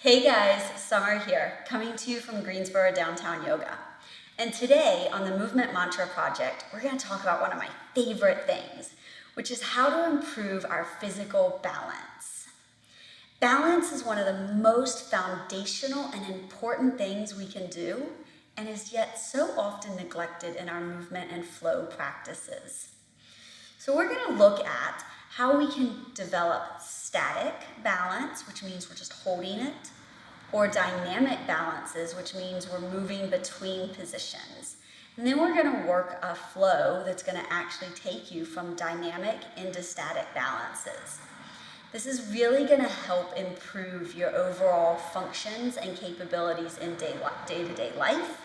Hey guys, Summer here, coming to you from Greensboro Downtown Yoga. And today on the Movement Mantra Project, we're going to talk about one of my favorite things, which is how to improve our physical balance. Balance is one of the most foundational and important things we can do, and is yet so often neglected in our movement and flow practices. So we're going to look at how we can develop static balance, which means we're just holding it, or dynamic balances, which means we're moving between positions. And then we're going to work a flow that's going to actually take you from dynamic into static balances. This is really going to help improve your overall functions and capabilities in day-to-day life,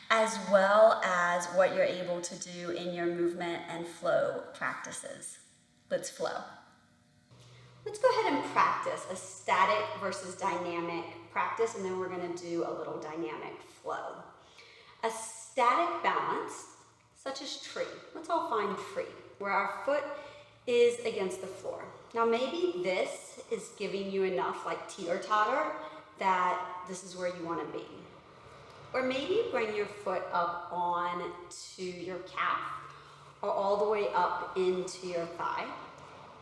as well as what you're able to do in your movement and flow practices. Let's flow. Let's go ahead and practice a static versus dynamic practice, and then we're going to do a little dynamic flow. A static balance, such as tree. Let's all find tree, where our foot is against the floor. Now maybe this is giving you enough like teeter-totter that this is where you want to be. Or maybe you bring your foot up on to your calf or all the way up into your thigh.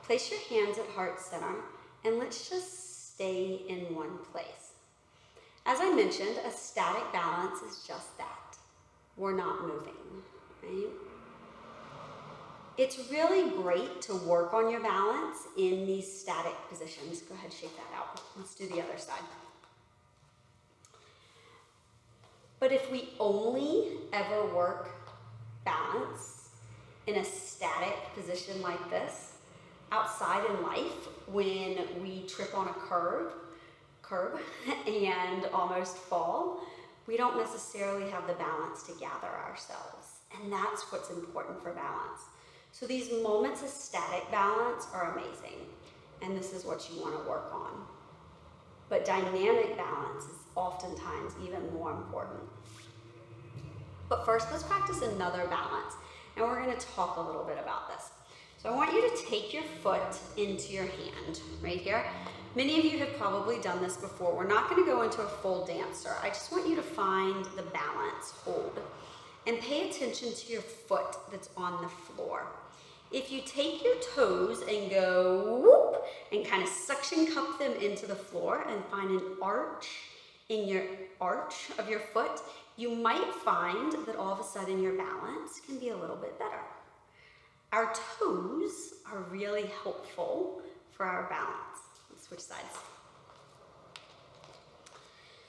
Place your hands at heart center and let's just stay in one place. As I mentioned, a static balance is just that. We're not moving, right? It's really great to work on your balance in these static positions. Go ahead, shake that out. Let's do the other side. But if we only ever work balance in a static position like this, outside in life, when we trip on a curb and almost fall, we don't necessarily have the balance to gather ourselves. And that's what's important for balance. So these moments of static balance are amazing. And this is what you want to work on. But dynamic balance is oftentimes even more important. But first, let's practice another balance. And we're going to talk a little bit about this. So I want you to take your foot into your hand, right here. Many of you have probably done this before. We're not going to go into a full dancer. I just want you to find the balance hold. And pay attention to your foot that's on the floor. If you take your toes and go whoop, and kind of suction cup them into the floor and find an arch in your arch of your foot, you might find that all of a sudden your balance can be a little bit better. Our toes are really helpful for our balance. Let's switch sides.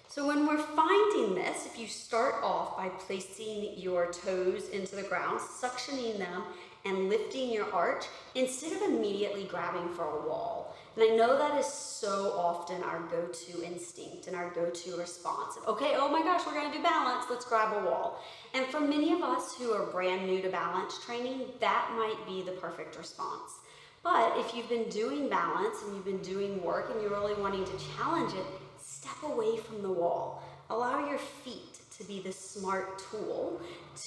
So when we're finding this, if you start off by placing your toes into the ground, suctioning them, and lifting your arch, instead of immediately grabbing for a wall. And I know that is so often our go-to instinct and our go-to response. Okay, oh my gosh, we're gonna do balance, let's grab a wall. And for many of us who are brand new to balance training, that might be the perfect response. But if you've been doing balance and you've been doing work and you're really wanting to challenge it, step away from the wall. Allow your feet to be the smart tool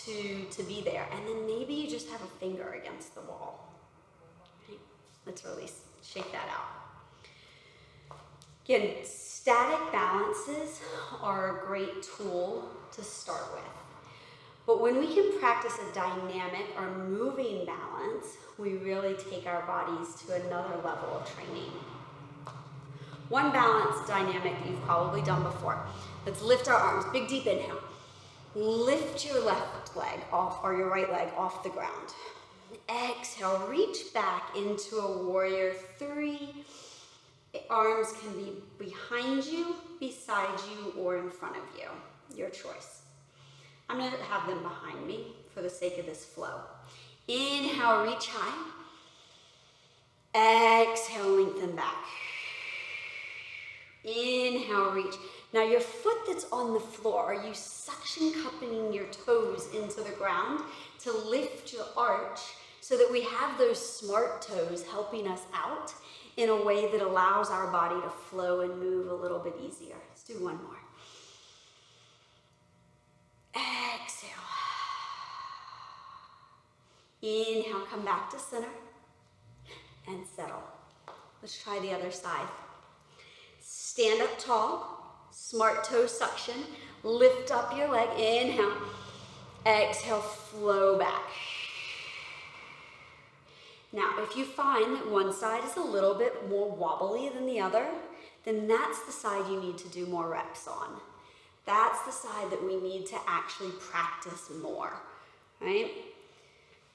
to be there. And then maybe you just have a finger against the wall. Okay, let's release, shake that out. Again, static balances are a great tool to start with. But when we can practice a dynamic or moving balance, we really take our bodies to another level of training. One balance dynamic that you've probably done before. Let's lift our arms, big deep inhale. Lift your left leg off, or your right leg off the ground. Exhale, reach back into a warrior three. Arms can be behind you, beside you, or in front of you. Your choice. I'm going to have them behind me for the sake of this flow. Inhale, reach high. Exhale, lengthen back. Inhale, reach. Now your foot that's on the floor, are you suction cupping your toes into the ground to lift your arch so that we have those smart toes helping us out in a way that allows our body to flow and move a little bit easier? Let's do one more. Exhale. Inhale, come back to center and settle. Let's try the other side. Stand up tall. Smart toe suction. Lift up your leg, inhale. Exhale, flow back. Now, if you find that one side is a little bit more wobbly than the other, then that's the side you need to do more reps on. That's the side that we need to actually practice more, right?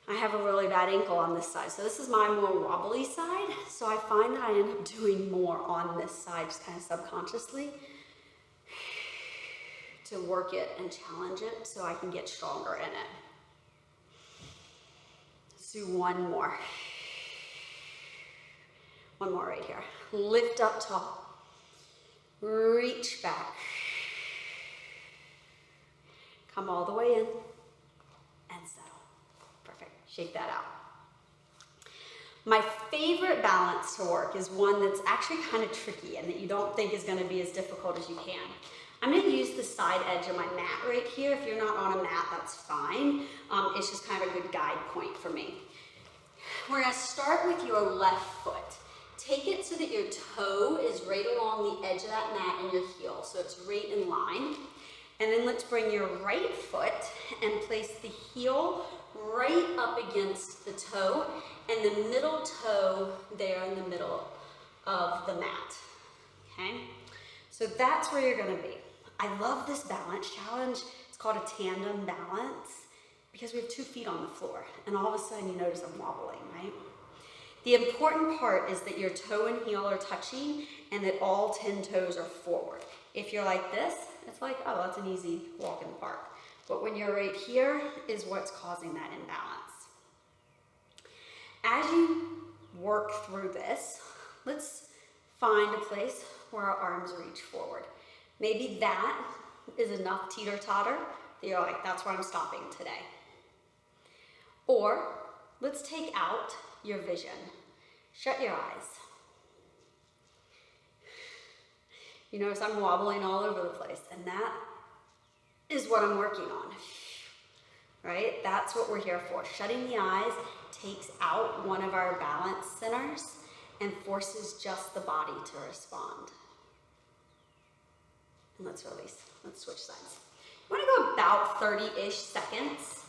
I have a really bad ankle on this side, so this is my more wobbly side, so I find that I end up doing more on this side, just kind of subconsciously, to work it and challenge it so I can get stronger in it. Let's do one more. One more right here. Lift up tall. Reach back. Come all the way in and settle. Perfect. Shake that out. My favorite balance to work is one that's actually kind of tricky and that you don't think is going to be as difficult as you can. I'm going to use the side edge of my mat right here. If you're not on a mat, that's fine. It's just kind of a good guide point for me. We're going to start with your left foot. Take it so that your toe is right along the edge of that mat and your heel, so it's right in line. And then let's bring your right foot and place the heel right up against the toe and the middle toe there in the middle of the mat, okay? So that's where you're gonna be. I love this balance challenge. It's called a tandem balance because we have 2 feet on the floor and all of a sudden you notice I'm wobbling, right? The important part is that your toe and heel are touching and that all 10 toes are forward. If you're like this, it's like, oh, that's an easy walk in the park. But when you're right here is what's causing that imbalance. As you work through this, let's find a place where our arms reach forward. Maybe that is enough teeter-totter that you're like, that's where I'm stopping today. Or let's take out your vision. Shut your eyes. You notice I'm wobbling all over the place, and that is what I'm working on, right? That's what we're here for. Shutting the eyes takes out one of our balance centers and forces just the body to respond. And let's release. Let's switch sides. You want to go about 30-ish seconds.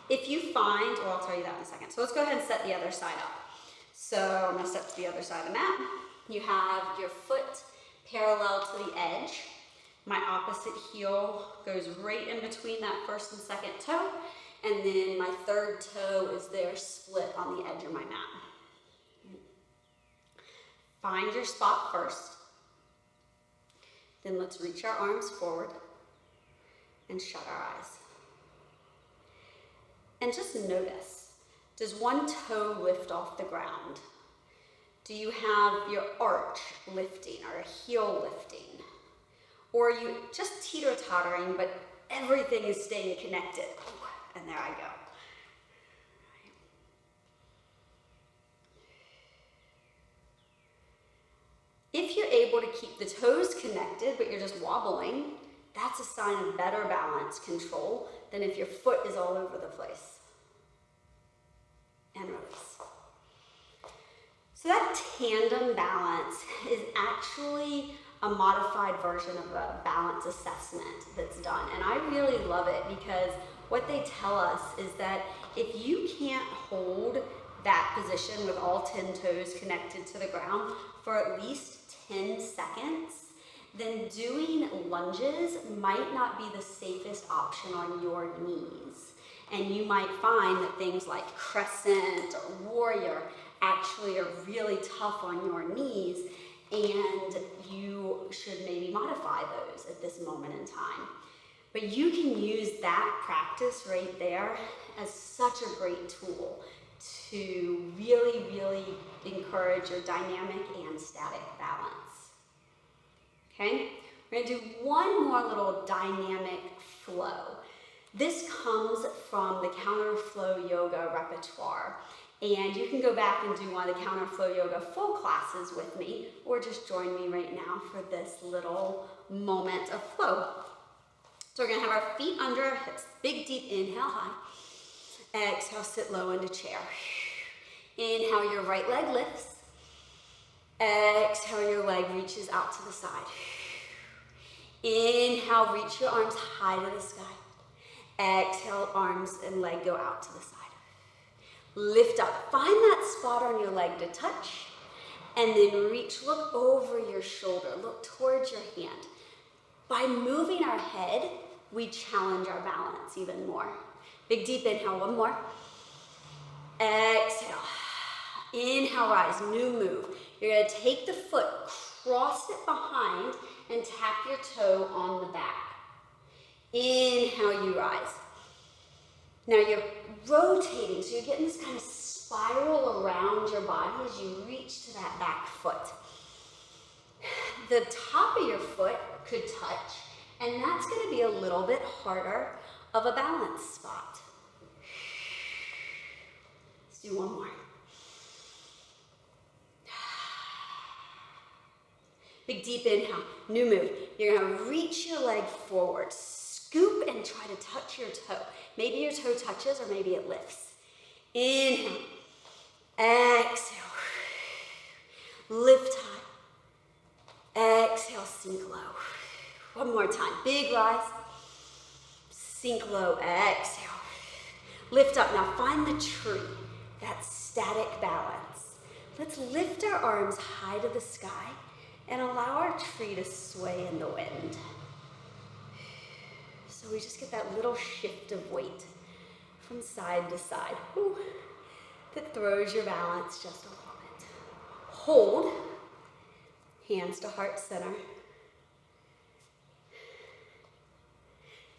If you find, well, I'll tell you that in a second. So let's go ahead and set the other side up. So I'm going to step to the other side of the mat. You have your foot parallel to the edge. My opposite heel goes right in between that first and second toe. And then my third toe is there split on the edge of my mat. Find your spot first. Then let's reach our arms forward and shut our eyes. And just notice, does one toe lift off the ground? Do you have your arch lifting or a heel lifting? Or are you just teeter-tottering, but everything is staying connected? And there I go. If you're able to keep the toes connected, but you're just wobbling, that's a sign of better balance control than if your foot is all over the place. And release. So that tandem balance is actually a modified version of a balance assessment that's done. And I really love it because what they tell us is that if you can't hold that position with all 10 toes connected to the ground for at least 10 seconds, then doing lunges might not be the safest option on your knees. And you might find that things like crescent or warrior actually are really tough on your knees, and you should maybe modify those at this moment in time. But you can use that practice right there as such a great tool to really, really encourage your dynamic and static balance. Okay? We're gonna do one more little dynamic flow. This comes from the counter flow yoga repertoire. And you can go back and do one of the counter flow yoga full classes with me, or just join me right now for this little moment of flow. So we're gonna have our feet under our hips. Big deep inhale high. Exhale, sit low into chair. Inhale, your right leg lifts. Exhale, your leg reaches out to the side. Inhale, reach your arms high to the sky. Exhale, arms and leg go out to the side. Lift up. Find that spot on your leg to touch. And then reach, look over your shoulder. Look towards your hand. By moving our head, we challenge our balance even more. Big deep inhale, one more. Exhale. Inhale, rise, new move. You're gonna take the foot, cross it behind, and tap your toe on the back. Inhale, you rise. Now you're rotating, so you're getting this kind of spiral around your body as you reach to that back foot. The top of your foot could touch, and that's gonna be a little bit harder of a balance spot. Let's do one more. Big deep inhale, new move. You're gonna reach your leg forward, scoop and try to touch your toe. Maybe your toe touches or maybe it lifts. Inhale, exhale, lift high, exhale, sink low. One more time, big rise, sink low, exhale. Lift up, now find the tree, that static balance. Let's lift our arms high to the sky and allow our tree to sway in the wind. So we just get that little shift of weight from side to side. Ooh, that throws your balance just a little bit. Hold, hands to heart center.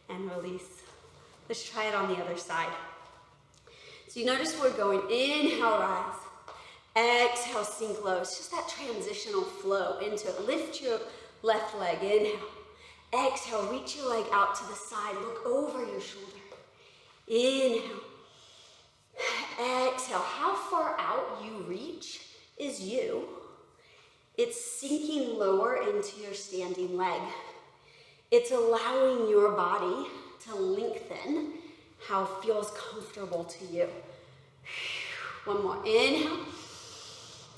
And release. Let's try it on the other side. So you notice we're going inhale, rise. Exhale, sink low. It's just that transitional flow into it. Lift your left leg, inhale. Exhale, reach your leg out to the side. Look over your shoulder. Inhale. Exhale. How far out you reach is you. It's sinking lower into your standing leg. It's allowing your body to lengthen how it feels comfortable to you. One more. Inhale.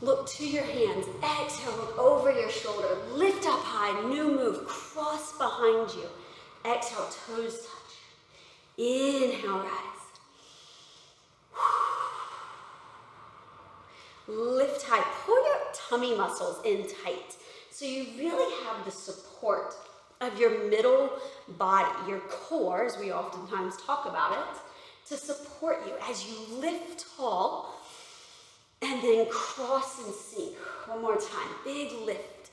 Look to your hands. Exhale, look over your shoulder. Lift up high, new move. Cross behind you. Exhale, toes touch. Inhale, rise. Lift high. Pull your tummy muscles in tight so you really have the support of your middle body, your core, as we oftentimes talk about it, to support you as you lift tall and then cross and sink. One more time, big lift.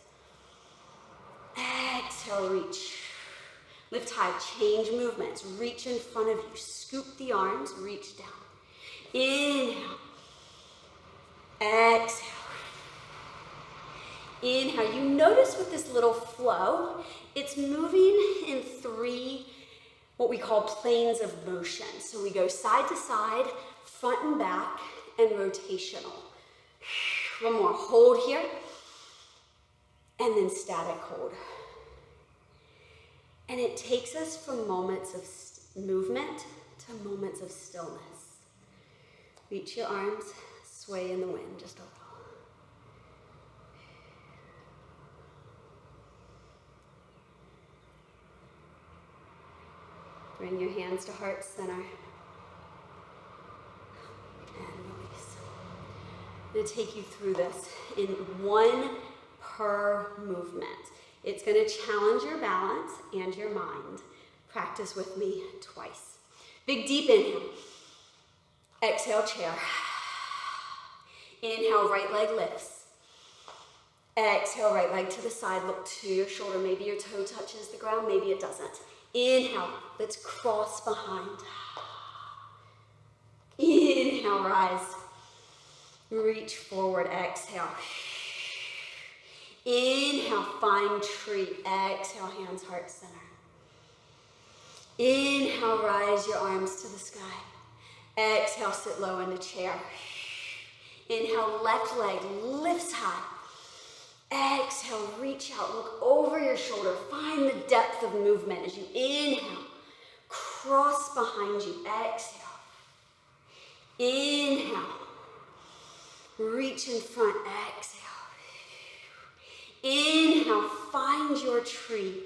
Exhale, reach. Lift high, change movements. Reach in front of you, scoop the arms, reach down. Inhale. Exhale. Inhale. You notice with this little flow, it's moving in three, what we call planes of motion. So we go side to side, front and back, and rotational. One more, hold here, and then static hold. And it takes us from moments of movement to moments of stillness. Reach your arms, sway in the wind just a little. Bring your hands to heart center. And release. I'm going to take you through this in one per movement. It's going to challenge your balance and your mind. Practice with me twice. Big deep inhale. Exhale, chair. Inhale, right leg lifts. Exhale, right leg to the side. Look to your shoulder. Maybe your toe touches the ground, maybe it doesn't. Inhale, let's cross behind. Inhale, rise. Reach forward, exhale. Inhale, find tree. Exhale, hands, heart center. Inhale, rise your arms to the sky. Exhale, sit low in the chair. Inhale, left leg lifts high. Exhale, reach out, look over your shoulder. Find the depth of movement as you inhale. Cross behind you. Exhale. Inhale. Reach in front. Exhale. Inhale, find your tree.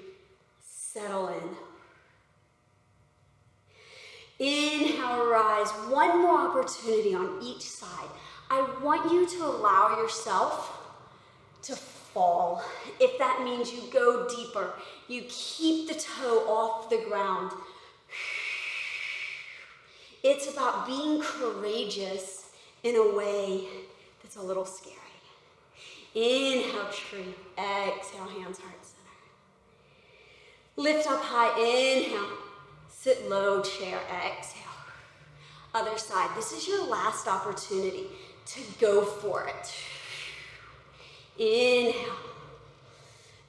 settle in. Inhale, rise. One more opportunity on each side. I want you to allow yourself to fall. If that means you go deeper, you keep the toe off the ground. It's about being courageous in a way that's a little scary. Inhale, tree. Exhale, hands, heart center. Lift up high. Inhale. Sit low, chair. Exhale. Other side. This is your last opportunity to go for it. Inhale.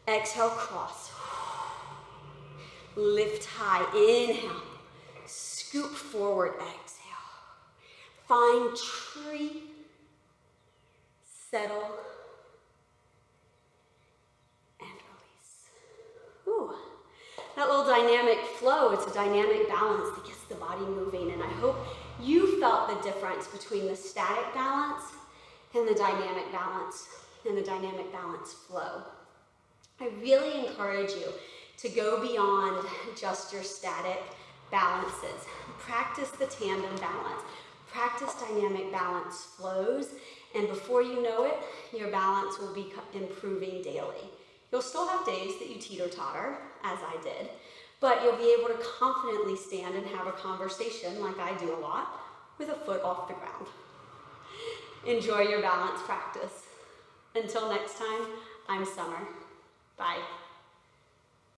Exhale, cross. Lift high. Inhale. Scoop forward. Exhale. Find tree. Settle. And release. Ooh. That little dynamic flow, it's a dynamic balance that gets the body moving. And I hope you felt the difference between the static balance and the dynamic balance and the dynamic balance flow. I really encourage you to go beyond just your static balances. Practice the tandem balance. Practice dynamic balance flows. And before you know it, your balance will be improving daily. You'll still have days that you teeter-totter, as I did, but you'll be able to confidently stand and have a conversation, like I do a lot, with a foot off the ground. Enjoy your balance practice. Until next time, I'm Summer. Bye.